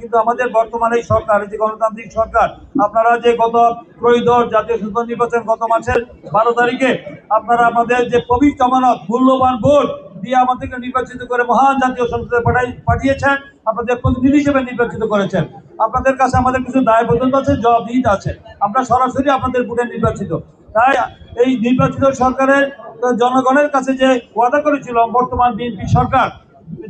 কিন্তু আমাদের বর্তমানে এই সরকার, এই যে গণতান্ত্রিক সরকার, আপনারা যে গত ত্রয়োদশ জাতীয় সংসদ নির্বাচন গত মাসের 12 তারিখে আপনারা আমাদের যে পবিত্র আমানত মূল্যবান ভোট দিয়ে আমাদেরকে নির্বাচিত করে মহান জাতীয় সংসদে পাঠিয়েছেন, আপনাদের প্রতিনিধি হিসেবে নির্বাচিত করেছেন। আপনাদের কাছে আমাদের কিছু দায়বদ্ধতা আছে, জবাবদিহিতা আছে। আমরা সরাসরি আপনাদের ভোটে নির্বাচিত। তাই এই নির্বাচিত সরকারের জনগণের কাছে যে ওয়াদা করেছিল বর্তমান বিএনপি সরকার,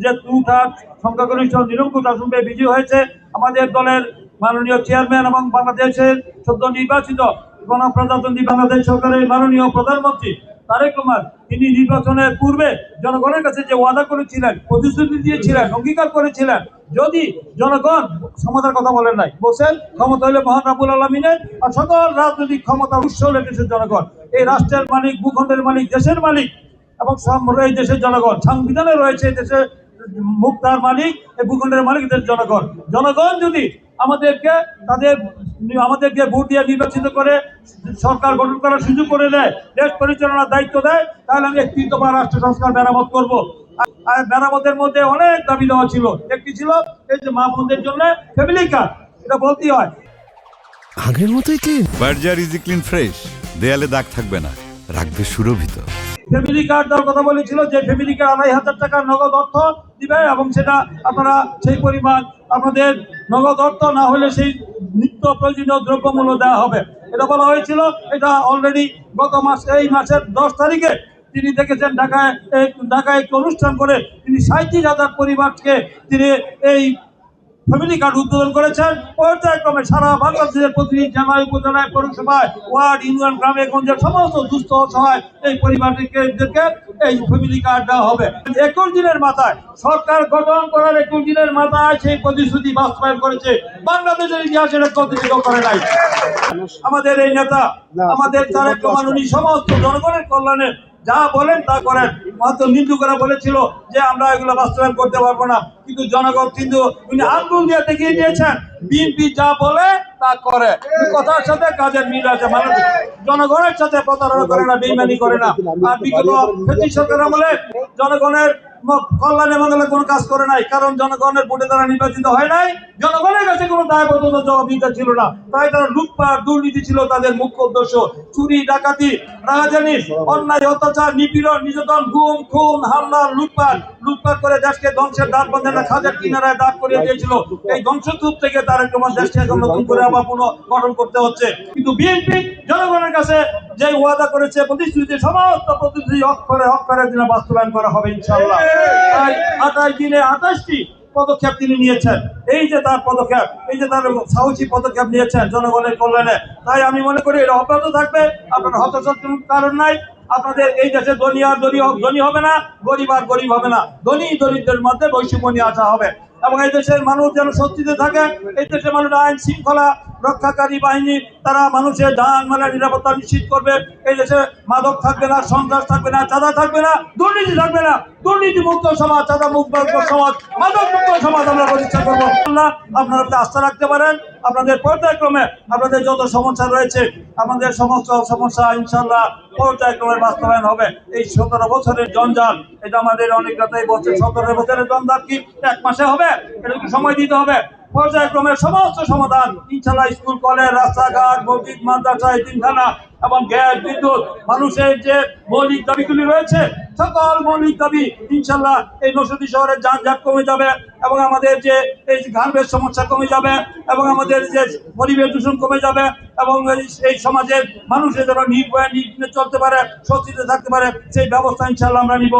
যে 2/3 সংখ্যাগরিষ্ঠ নিরঙ্কুশ আসন পেয়ে বিজয়ী হয়েছে, আমাদের দলের মাননীয় চেয়ারম্যান এবং বাংলাদেশের সদ্য নির্বাচিত গণপ্রজাতন্ত্রী বাংলাদেশ সরকারের মাননীয় প্রধানমন্ত্রী তারেক রহমান, তিনি নির্বাচনের পূর্বে জনগণের কাছে যে ওয়াদা করেছিলেন, প্রতিশ্রুতি দিয়েছিলেন, অঙ্গীকার করেছিলেন, যদি জনগণ ক্ষমতার কথা বলেন নাই, বলছেন ক্ষমতা হলে মহান রাব্বুল আলামিনের, আর সকল রাজনৈতিক ক্ষমতার উৎস হলে দেশের জনগণ। এই রাষ্ট্রের মালিক, ভূখণ্ডের মালিক, দেশের মালিক এবং এই দেশের জনগণ। সংবিধানে রয়েছে দেশের মুক্তার মালিক, এই ভূখণ্ডের মালিক দেশের জনগণ। জনগণ যদি আমাদেরকে ভোট দিয়ে নির্বাচিত করে সরকার গঠন করার সুযোগ করে দেয়, দেশ পরিচালনার দায়িত্ব দেয়, তাহলে আমি একটি দফা রাষ্ট্র সংস্কার মেরামত করব। আর মেরামতের মধ্যে অনেক দাবি দেওয়া ছিল। একটি ছিল এই যে মা বোনদের জন্য ফ্যামিলি কার্ড, এটা বলতেই হয়। আগের মতোই clean. Berger easy clean fresh, দেয়ালে দাগ থাকবে না, রাখবে সুরভিত। ফ্যামিলি কার্ড দেওয়ার কথা বলেছিল, যে ফ্যামিলি কার্ড 2500 টাকার নগদ অর্থ দিবে এবং সেটা আপনারা সেই পরিমাণ আপনাদের নগদ অর্থ না হলে সেই নিত্য প্রয়োজনীয় দ্রব্যমূল্য দেওয়া হবে, এটা বলা হয়েছিল। এটা অলরেডি গত এই মাসের 10 তারিখে তিনি দেখেছেন ঢাকায় একটি অনুষ্ঠান করে তিনি 37,000 পরিবারকে তিনি এই ফ্যামিলি কার্ড উদ্বোধন করেছেন। পর্যায়ক্রমে সারা বাংলাদেশের প্রতিটি জেলায়, উপজেলায়, পৌরসভায়, ওয়ার্ড, ইউনিয়ন, গ্রামে গঞ্জে সমস্ত দুস্থ অসহায় এই পরিবারকে এই ফ্যামিলি কার্ড দেওয়া হবে। 21 দিনের মাথায়, সরকার গঠন করার 21 দিনের মাথায় সেই প্রতিশ্রুতি বাস্তবায়ন করেছে। বাংলাদেশের ইতিহাসে এটা প্রতিষ্ঠিত করে নাই। আমাদের এই নেতা, আমাদের তারেক রহমান, উনি সমস্ত জনগণের কল্যাণে যা বলেন তা করেন। মাত্র নিন্দু করে বলেছিল যে আমরা এগুলো বাস্তবায়ন করতে পারবো না, কিন্তু জনগণ কিন্তু উনি আঙ্গুল দিয়ে দেখিয়ে দিয়েছেন বিএনপি যা বলে তা করে। কথার সাথে কাজের মিল আছে। মানুষ জনগণের সাথে প্রতারণা করে না, বেইমানি করে না। আর বিগত ফ্যাসিস্ট সরকার আমলে জনগণের কল্যাণে মঙ্গলে কোনো কাজ করে নাই, কারণ জনগণের ভোটে তারা নির্বাচিত হয় নাই। জনগণের কাছে কোনো দায়বদ্ধতা জবাবদিহিতা ছিল না, তাই তারা লুটপাট দুর্নীতি ছিল তাদের মুখ্য উদ্দেশ্য। চুরি, ডাকাতি, রাহাজানি, অন্যায়, অত্যাচার, নিপীড়ন, নির্যাতন, গুম, খুন, হামলা, লুটপাট করে দেশকে ধ্বংসের দ্বার বন্ধে খাদের কিনারায় দাঁড় করিয়ে দিয়েছিল। এই ধ্বংসস্তূপ থেকে তারেক রহমান দেশকে এখন নতুন করে আবার পুনর্গঠন করতে হচ্ছে। কিন্তু বিএনপি জনগণের কাছে যে ওয়াদা করেছে, প্রতিশ্রুতি, সমস্ত প্রতিশ্রুতি অক্ষরে দিনে বাস্তবায়ন করা হবে ইনশাআল্লাহ। তাই 28 দিনে 28টি পদক্ষেপ তিনি নিয়েছেন। এই যে তার পদক্ষেপ, এই যে তার সাহসী পদক্ষেপ নিয়েছেন জনগণের কল্যাণে, তাই আমি মনে করি এটা অব্যাহত থাকবে। আপনারা হতাশার কোনো কারণ নাই। আপনাদের এই দেশে ধনী আর ধনী হবে না, গরিব আর গরিব হবে না। ধনী দরিদ্রের মধ্যে বৈষম্য নিয়ে আসা হবে এবং এই দেশের মানুষ যেন স্বস্তিতে থাকে। এই দেশের মানুষ আইন শৃঙ্খলা রক্ষাকারী বাহিনী তারা মানুষের যান মালের নিরাপত্তা নিশ্চিত করবে। এই দেশে মাদক থাকবে না, সন্ত্রাস থাকবে না, চাঁদা থাকবে না, দুর্নীতি থাকবে না। দুর্নীতি মুক্ত সমাজ, চাঁদা মুক্ত সমাজ, মাদক মুক্ত সমাজ আমরা প্রতিষ্ঠা করবো। আপনারা আস্থা রাখতে পারেন। আপনাদের পর্যায়ক্রমে আপনাদের যত সমস্যা রয়েছে, আমাদের সমস্ত সমস্যা ইনশাল্লাহ পর্যায়ক্রমে বাস্তবায়ন হবে। এই 17 বছরের জঞ্জাল, এটা আমাদের অনেক কথাই বলছে, 17 বছরের জঞ্জাল কি 1 মাসে হবে? এটা একটু সময় দিতে হবে। পর্যায়ক্রমে সমস্ত সমাধান ইনশাল্লাহ, স্কুল, কলেজ, রাস্তাঘাট, মসজিদ, মাদ্রাসা, এতিমখানা এবং গ্যাস, বিদ্যুৎ, মানুষের যে মৌলিক দাবিগুলি রয়েছে, সকল মৌলিক দাবি ইনশাল্লাহ এই নরসিংদী শহরের যানজট কমে যাবে এবং আমাদের যে এই গার্বেজ সমস্যা কমে যাবে এবং আমাদের যে পরিবেশ দূষণ কমে যাবে এবং এই সমাজের মানুষের যেন নির্ভয়ে চলতে পারে, স্বস্তিতে থাকতে পারে, সেই ব্যবস্থা ইনশাল্লাহ আমরা নিব।